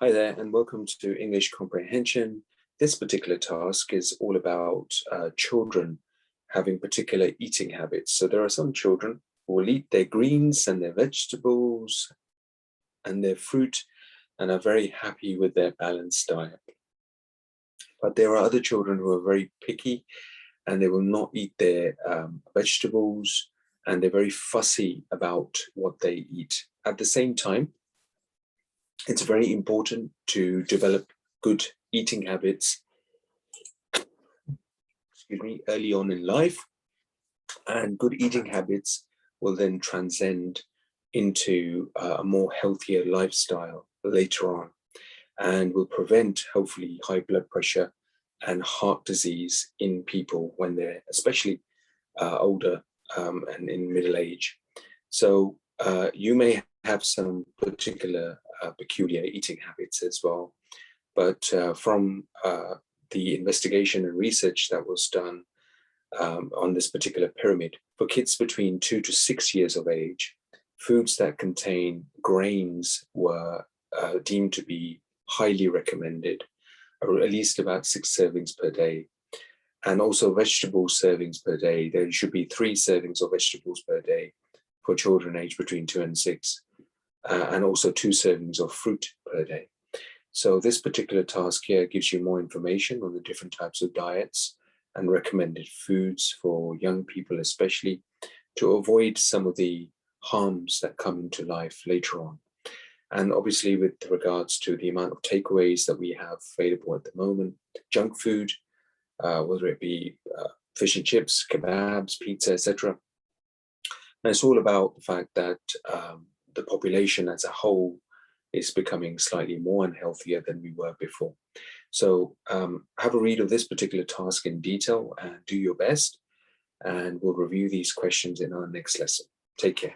Hi there, and welcome to English Comprehension. This particular task is all about children having particular eating habits. So there are some children who will eat their greens and their vegetables and their fruit and are very happy with their balanced diet. But there are other children who are very picky and they will not eat their vegetables, and they're very fussy about what they eat. At the same time, it's very important to develop good eating habits, early on in life, and good eating habits will then transcend into a more healthier lifestyle later on, and will prevent, hopefully, high blood pressure and heart disease in people when they're especially older and in middle age. So you may have some particular peculiar eating habits as well, but from the investigation and research that was done on this particular pyramid, for kids between 2 to 6 years of age, foods that contain grains were deemed to be highly recommended, or at least about 6 servings per day. And also vegetable servings per day. There should be 3 servings of vegetables per day for children aged between 2 and 6, and also 2 servings of fruit per day. So this particular task here gives you more information on the different types of diets and recommended foods for young people, especially to avoid some of the harms that come into life later on. And obviously, with regards to the amount of takeaways that we have available at the moment, junk food, whether it be fish and chips, kebabs, pizza, etc. And it's all about the fact that the population as a whole is becoming slightly more unhealthier than we were before. So have a read of this particular task in detail and do your best. And we'll review these questions in our next lesson. Take care.